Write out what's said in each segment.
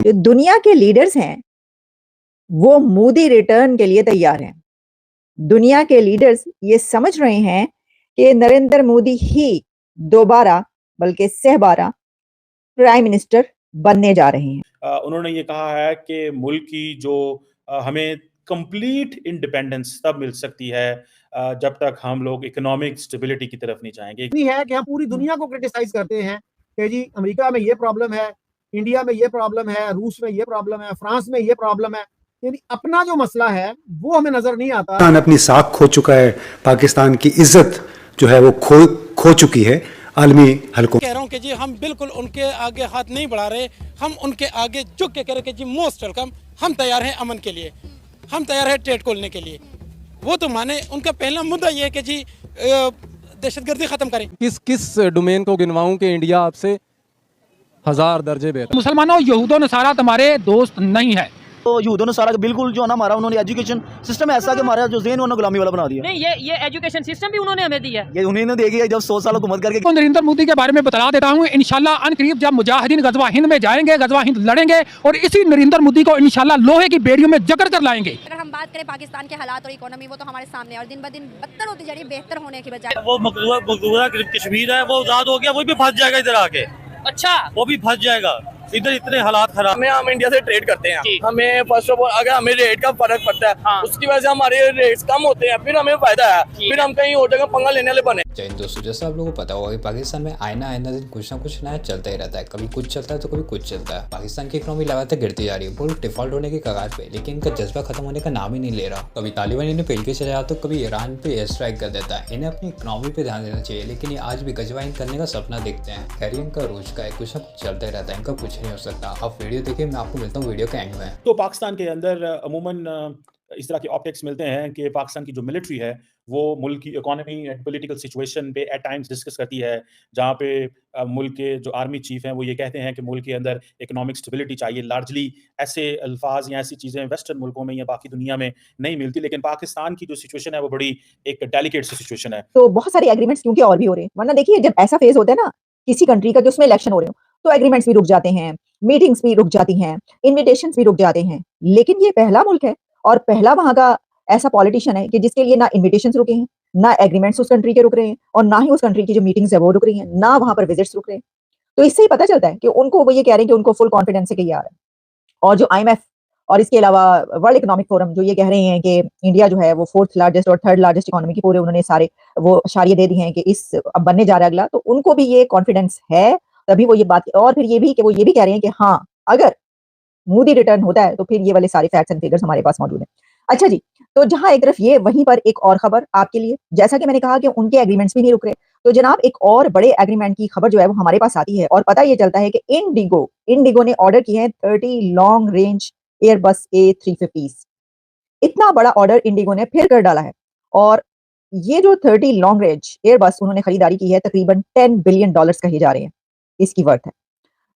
जो दुनिया के लीडर्स हैं, वो मोदी रिटर्न के लिए तैयार हैं। दुनिया के लीडर्स ये समझ रहे हैं कि नरेंद्र मोदी ही दोबारा बल्कि सहबारा प्राइम मिनिस्टर बनने जा रहे हैं। उन्होंने ये कहा है कि मुल्क की जो हमें कंप्लीट इंडिपेंडेंस तब मिल सकती है जब तक हम लोग इकोनॉमिक स्टेबिलिटी की तरफ नहीं जाएंगे। नहीं है कि हम पूरी दुनिया को क्रिटिसाइज करते हैं कि जी अमेरिका में ये प्रॉब्लम है, इंडिया में ये प्रॉब्लम है, रूस में ये प्रॉब्लम है, फ्रांस में ये प्रॉब्लम है, यानी अपना जो मसला है वो हमें नजर नहीं आता। पाकिस्तान अपनी साख खो चुका है, पाकिस्तान की इज्जत जो है वो खो चुकी है आलमी हलकों। कह रहा हूँ कि जी हम बिल्कुल उनके आगे हाथ नहीं बढ़ा रहे, हम उनके आगे झुक के कह रहे कि जी मोस्ट वेलकम, हम तैयार हैं अमन के लिए, हम तैयार हैं ट्रेड खोलने के लिए। वो तो माने, उनका पहला मुद्दा ये है कि जी दहशतगर्दी खत्म करें। किस डोमेन को गिनवाऊं कि इंडिया आपसे 1000 दर्जे बेहतर। मुसलमानों, यहूदों नसारा तुम्हारे दोस्त नहीं है। तो यहूदों ने सारा बिल्कुल जो है ना हमारा, उन्होंने एजुकेशन सिस्टम ऐसा कि हमारा जो ज़हन उन्होंने गुलामी वाला बना दिया। नहीं, ये एजुकेशन सिस्टम भी उन्होंने हमें दी है, ये उन्होंने देगी जब 100 साल हुकूमत करके। तो नरेंद्र मोदी के बारे में बता देता हूँ, इंशाल्लाह अनकरीब जब मुजाहिदीन गजवा हिंद में जाएंगे, गजवा हिंद लड़ेंगे और इसी नरेंद्र मोदी को इंशाल्लाह लोहे की बेड़ियों में जकड़ कर लाएंगे। अगर हम बात करें पाकिस्तान के हालात और इकोनॉमी, वो तो हमारे सामने और दिन ब दिन बदतर होती जा रही है, बेहतर होने की बजाय। वो मकबूजा कश्मीर है, वो आजाद हो गया, वो भी फंस जाएगा इधर आके। अच्छा, वो भी फंस जाएगा, इधर इतने हालात खराब। हम इंडिया से ट्रेड करते हैं, हमें फर्स्ट ऑफ ऑल अगर हमें रेट का फर्क पड़ता है, हाँ। उसकी वजह से हमारे रेट्स कम होते हैं, फिर हमें फायदा है, फिर हम कहीं और जगह पंगा लेने वाले बने। जय हिंद दोस्तों, जैसा आप लोगों को पता होगा कि पाकिस्तान में आए ना दिन कुछ ना कुछ नया चलता ही रहता है। कभी कुछ चलता है तो कभी कुछ चलता है। पाकिस्तान की इकोनॉमी लगातार गिरती जा रही है, बिल्कुल डिफॉल्ट होने के कगार पे, लेकिन इनका जज्बा खत्म होने का नाम ही नहीं ले रहा। कभी तालिबान इन्हें पेल के चला जाता, तो कभी ईरान पे एयर स्ट्राइक कर देता है। इन्हें अपनी इकोनॉमी पे ध्यान देना चाहिए, लेकिन ये आज भी गजवाइन करने का सपना देखते हैं। खैर इनका रोज का है, कुछ ना कुछ चलता ही रहता है, इनका कुछ नहीं हो सकता। आप वीडियो देखिए, मैं आपको मिलता हूँ वीडियो के एंड में। तो पाकिस्तान के अंदर अमूमन इस तरह के ऑप्टिक्स मिलते हैं कि पाकिस्तान की जो मिलिट्री है वो मुल्क की इकोनॉमी एंड पॉलिटिकल सिचुएशन पे एट टाइम्स डिस्कस करती है, जहाँ पे मुल्क के जो आर्मी चीफ हैं वो ये कहते हैं कि मुल्क के अंदर इकोनॉमिक स्टेबिलिटी चाहिए। लार्जली ऐसे अल्फाज या ऐसी चीज़ें वेस्टर्न मुल्कों में या बाकी दुनिया में नहीं मिलती, लेकिन पाकिस्तान की जो सिचुएशन है वो बड़ी एक डेलिकेट सी सिचुएशन है। तो बहुत सारे एग्रीमेंट्स क्योंकि और भी हो रहे हैं, वरना देखिए जब ऐसा फेज होता है ना किसी कंट्री का, जो उसमें इलेक्शन हो रहे हो, तो एग्रीमेंट्स भी रुक जाते हैं, मीटिंग्स भी रुक जाती हैं, इन्विटेशंस भी रुक जाते हैं। लेकिन ये पहला मुल्क है और पहला वहां का ऐसा पॉलिटिशियन है कि जिसके लिए ना इन्विटेशंस रुके हैं, ना एग्रीमेंट्स उस कंट्री के रुक रहे हैं और ना ही उस कंट्री की जो मीटिंग्स है वो रुक रही हैं, ना वहां पर विजिट्स रुक रहे हैं। तो इससे ही पता चलता है कि उनको, वो ये कह रहे हैं कि उनको फुल कॉन्फिडेंस है कि ये आ रहा है। और जो IMF और इसके अलावा वर्ल्ड इकोनॉमिक फोरम जो ये कह रहे हैं कि इंडिया जो है वो 4th लार्जेस्ट और 3rd लार्जेस्ट इकोनॉमी की, पूरे उन्होंने सारे वो इशारे दे दिए हैं कि इस अब बनने जा रहा है अगला, तो उनको भी ये कॉन्फिडेंस है। तभी वो ये बात, और फिर ये भी कि वो ये भी कह रहे हैं कि हाँ, अगर मोदी रिटर्न होता है तो फिर ये वाले सारे फैक्ट्स एंड फिगर्स हमारे पास मौजूद हैं। अच्छा जी, तो जहां एक तरफ ये, वहीं पर एक और खबर आपके लिए, जैसा कि मैंने कहा कि उनके एग्रीमेंट्स भी नहीं रुक रहे, तो जनाब एक और बड़े एग्रीमेंट की खबर जो है वो हमारे पास आती है और पता ये चलता है कि इंडिगो ने ऑर्डर किए हैं 30 लॉन्ग रेंज एयरबस A350। इतना बड़ा ऑर्डर इंडिगो ने फिर कर डाला है और ये जो 30 लॉन्ग रेंज एयरबस उन्होंने खरीदारी की है, तकरीबन $10 बिलियन कहे जा रहे हैं इसकी वर्थ है।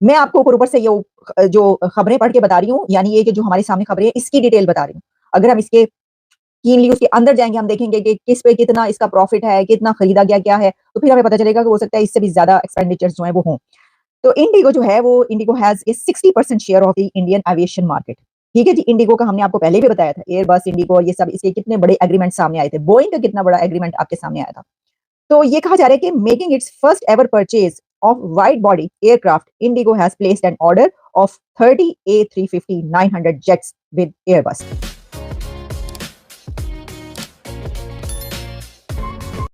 मैं आपको ऊपर से ये जो खबरें पढ़ के बता रही हूँ, यानी ये कि जो हमारे सामने खबरें हैं इसकी डिटेल बता रही हूँ। अगर हम इसके कीनली उसके अंदर जाएंगे, हम देखेंगे कि किस पे कितना इसका प्रॉफिट है, कितना खरीदा गया क्या है, तो फिर हमें पता चलेगा कि हो सकता है इससे भी ज्यादा एक्सपेंडिचर्स जो है वो हों। तो इंडिगो जो है वो, Indigo has a 60% share of the Indian aviation market. ठीक है जी, इंडिगो का हमने आपको पहले भी बताया था, एयरबस, इंडिगो, ये सब इसके कितने बड़े एग्रीमेंट सामने आए थे। बोइंग का कितना बड़ा एग्रीमेंट आपके सामने आया था। तो ये कहा जा रहा है कि making it's first ever purchase of wide body aircraft, Indigo has placed an order of 30 A350-900 jets with Airbus.